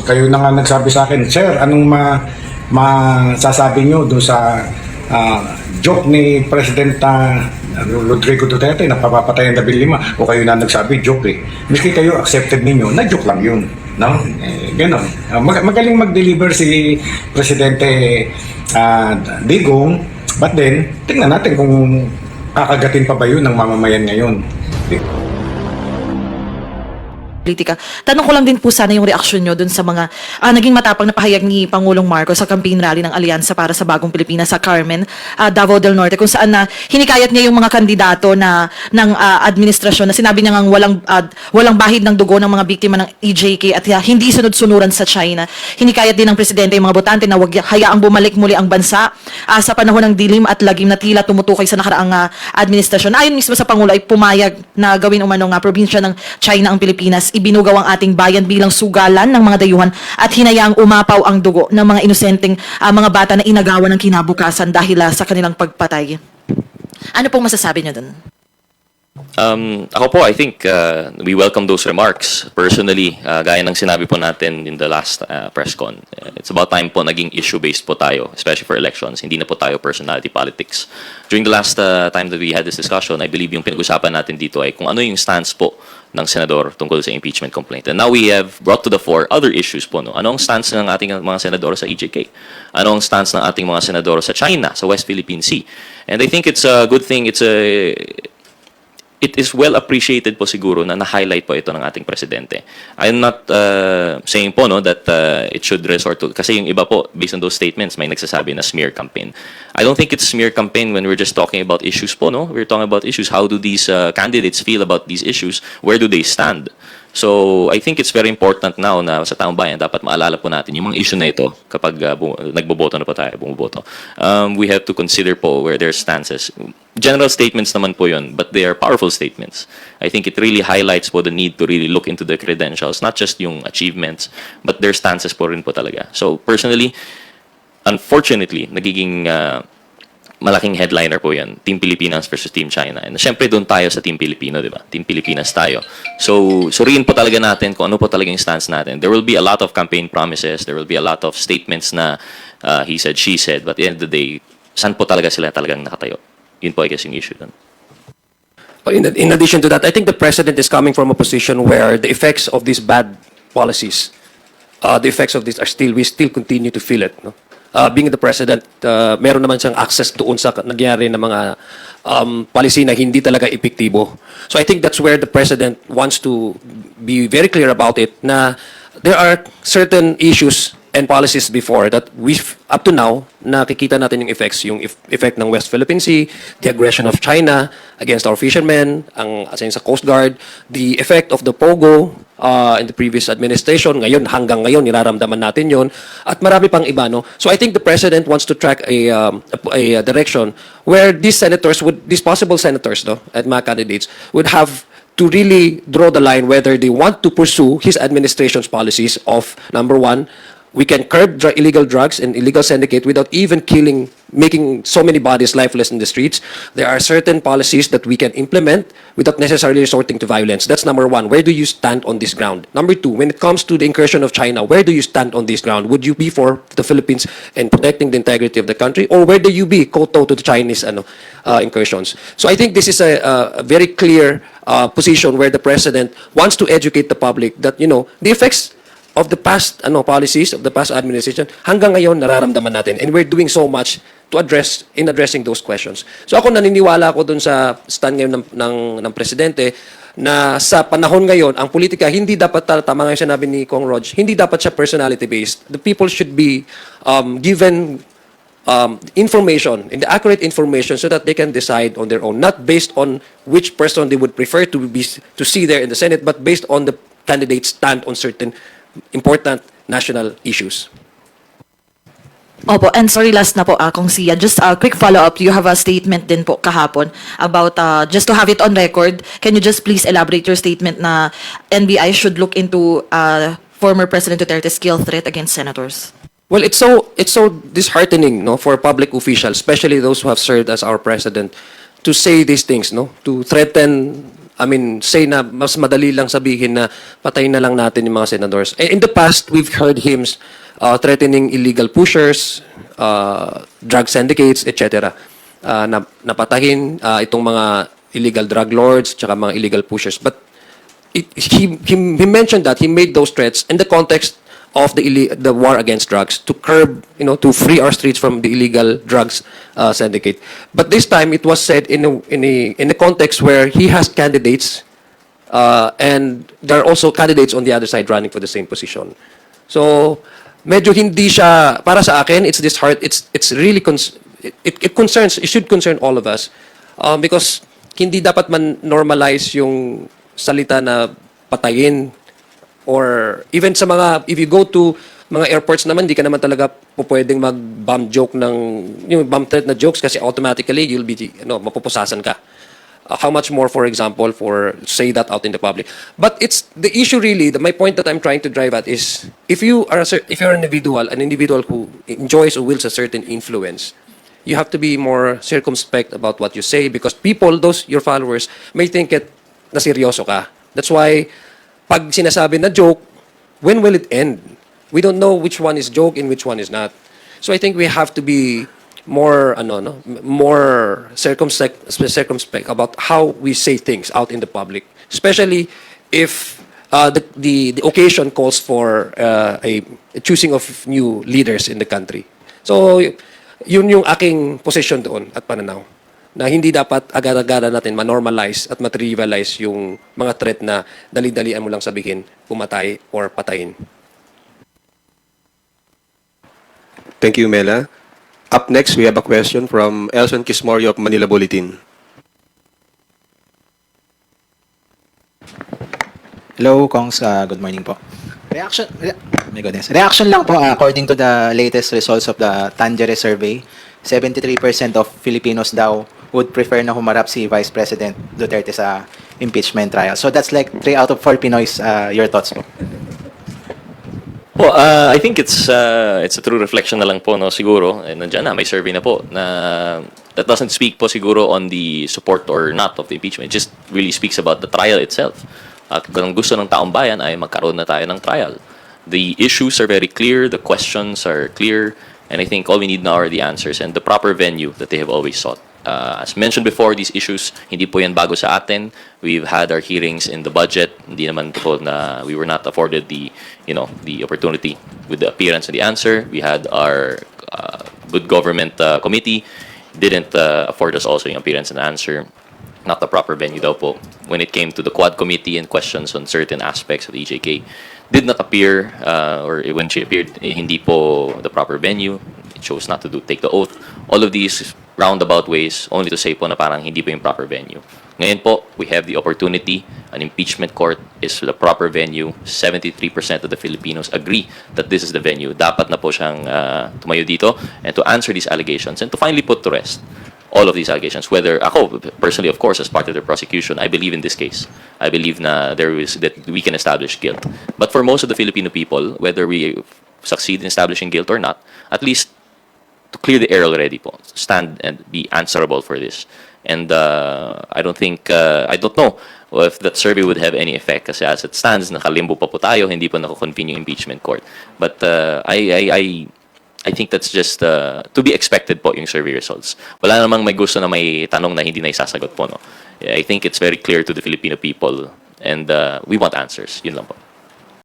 Kayo na nga nagsabi sa akin, Sir, anong masasabi nyo doon sa joke ni President Rodrigo Duterte na papapatayan na Bill 5? O kayo na nagsabi, joke eh. Miski kayo accepted ninyo, na joke lang yun. No? Ganon. Magaling mag-deliver si Presidente Digong, but then, tingnan natin kung kakagatin pa ba yun ng mamamayan ngayon. Politika. Tanong ko lang din po sana yung reaksyon nyo dun sa mga naging matapang na pahayag ni Pangulong Marcos sa campaign rally ng Alyansa para sa Bagong Pilipinas sa Carmen, Davao del Norte, kung saan na hinikayat niya yung mga kandidato ng administrasyon na sinabi niya ngang walang bahid ng dugo ng mga biktima ng EJK at hindi sunod-sunuran sa China. Hinikayat din ng presidente yung mga botante na wag hayaang bumalik muli ang bansa sa panahon ng dilim at lagim na tila tumutukay sa nakaraang administrasyon. Ayon mismo sa Pangulo ay pumayag na gawin umano nga probinsya ng China ang Pilipinas. Ibinugaw ang ating bayan bilang sugalan ng mga dayuhan at hinayaang umapaw ang dugo ng mga inosenteng mga bata na inagawan ng kinabukasan dahil sa kanilang pagpatay. Ano pong masasabi niyo dun? Ako po, I think we welcome those remarks. Personally, gaya ng sinabi po natin in the last press con, it's about time po naging issue-based po tayo, especially for elections. Hindi na po tayo personality politics. During the last time that we had this discussion, I believe yung pinag-usapan natin dito ay kung ano yung stance po ng senador tungkol sa impeachment complaint. And now we have brought to the fore other issues po. No? Ano ang stance ng ating mga senador sa EJK? Ano ang stance ng ating mga senador sa China, sa West Philippine Sea? And I think it's a good thing, it is well appreciated po siguro na na-highlight po ito ng ating presidente. I'm not saying po no that it should resort to, kasi yung iba po based on those statements may nagsasabi na smear campaign. I don't think it's smear campaign when we're just talking about issues po, no? We're talking about issues. How do these candidates feel about these issues? Where do they stand? So, I think it's very important now na sa taong bayan, dapat maalala po natin yung mga issue na ito kapag nagboboto na po tayo, bumuboto. We have to consider po where their stances. General statements naman po yun, but they are powerful statements. I think it really highlights po the need to really look into the credentials, not just yung achievements, but their stances po rin po talaga. So, personally, unfortunately, nagiging malaking headliner po yan, Team Pilipinas versus Team China. And syempre doon tayo sa Team Pilipino, di ba? Team Pilipinas tayo. So, suriin po talaga natin kung ano po talaga yung stance natin. There will be a lot of campaign promises, there will be a lot of statements na he said, she said, but at the end of the day, saan po talaga sila talagang nakatayo? Yun po I guess yung issue doon. In addition to that, I think the president is coming from a position where the effects of these bad policies, the effects of this are we still continue to feel it. No? Being the president, meron naman siyang access doon sa nangyari na mga policy na hindi talaga epektibo. So I think that's where the president wants to be very clear about it, na there are certain issues and policies before that we've, up to now, nakikita natin yung effects, yung effect ng West Philippine Sea, the aggression of China against our fishermen, ang sa Coast Guard, the effect of the POGO in the previous administration, ngayon, hanggang ngayon, niraramdaman natin yon, at marami pang iba, no? So I think the president wants to track a direction where these senators these possible senators, no, at mga candidates, would have to really draw the line whether they want to pursue his administration's policies of, number one, we can curb illegal drugs and illegal syndicate without even making so many bodies lifeless in the streets. There are certain policies that we can implement without necessarily resorting to violence. That's number one. Where do you stand on this ground? Number two, when it comes to the incursion of China, where do you stand on this ground? Would you be for the Philippines and protecting the integrity of the country? Or where do you be koto to the Chinese incursions? So I think this is a very clear position where the president wants to educate the public that, the effects of the past policies of the past administration hanggang ngayon nararamdaman natin, and we're doing so much to addressing those questions. So ako naniniwala ako dun sa stand ngayon ng presidente na sa panahon ngayon ang politika hindi dapat tama nga yung sinabi ni Kong Rog, hindi dapat siya personality based. The people should be given information, and the accurate information, so that they can decide on their own, not based on which person they would prefer to see there in the Senate, but based on the candidate's stand on certain important national issues. Opo, and sorry, last na po, Kong Sia. Just a quick follow-up. You have a statement din po kahapon about, just to have it on record, can you just please elaborate your statement na NBI should look into former President Duterte's kill threat against senators? Well, it's so disheartening, no, for public officials, especially those who have served as our president, to say these things, no, to threaten say na mas madali lang sabihin na patayin na lang natin yung mga senadors. In the past, we've heard him threatening illegal pushers, drug syndicates, etc. Napatahin itong mga illegal drug lords, tsaka mga illegal pushers. But he mentioned that he made those threats in the context of the war against drugs to curb, to free our streets from the illegal drugs syndicate. But this time it was said in a context where he has candidates, and there are also candidates on the other side running for the same position. So medyo hindi siya para sa akin. It's really it concerns. It should concern all of us, because hindi dapat man normalize yung salita na patayin. Or even sa mga, if you go to mga airports naman, di ka naman talaga pwedeng mag-bomb joke yung bomb threat na jokes kasi automatically you'll be, mapupusasan ka. How much more, for example, for say that out in the public. But it's the issue really, my point that I'm trying to drive at is, if you're an individual who enjoys or wills a certain influence, you have to be more circumspect about what you say because people, your followers, may think na seryoso ka. That's why, pag sinasabi na joke, when will it end? We don't know which one is joke and which one is not. So I think we have to be more more circumspect about how we say things out in the public, especially if the occasion calls for a choosing of new leaders in the country. So yun yung aking position doon at pananaw, na hindi dapat agad-agad natin ma-normalize at ma-trivialize yung mga threat na dali-dalian mo lang sabihin, pumatay or patayin. Thank you, Mela. Up next, we have a question from Elson Kismorio of Manila Bulletin. Hello, Kongs. Good morning po. My goodness. Reaction lang po, according to the latest results of the Tangere survey, 73% of Filipinos daw would prefer na humarap si Vice President Duterte sa impeachment trial. So that's like 3 out of 4 Pinoys. Your thoughts po? Well, I think it's a true reflection na lang po, no, siguro. Nandiyan na, may survey na po na that doesn't speak po siguro on the support or not of the impeachment. It just really speaks about the trial itself. Kung gusto ng taong bayan ay magkaroon na tayo ng trial. The issues are very clear, the questions are clear, and I think all we need now are the answers and the proper venue that they have always sought. As mentioned before, these issues, hindi po yan bago sa atin. We've had our hearings in the budget. Hindi naman po na we were not afforded the opportunity with the appearance and the answer. We had our good government committee. Didn't afford us also yung appearance and answer. Not the proper venue daw po. When it came to the Quad Committee and questions on certain aspects of the EJK, did not appear, or when she appeared, hindi po the proper venue. It chose not to take the oath. All of these roundabout ways only to say po na parang hindi po yung proper venue. Ngayon po, we have the opportunity. An impeachment court is the proper venue. 73% of the Filipinos agree that this is the venue. Dapat na po siyang tumayo dito and to answer these allegations and to finally put to rest all of these allegations. Whether, ako, personally, of course, as part of the prosecution, I believe in this case. I believe that we can establish guilt. But for most of the Filipino people, whether we succeed in establishing guilt or not, at least to clear the air already po, stand and be answerable for this. And I don't know if that survey would have any effect kasi as it stands, nakalimbo pa po tayo, hindi pa nako-convene yung impeachment court. But I think that's just to be expected po yung survey results. Wala namang may gusto na may tanong na hindi na isasagot po, no? I think it's very clear to the Filipino people and we want answers. Yun lang po.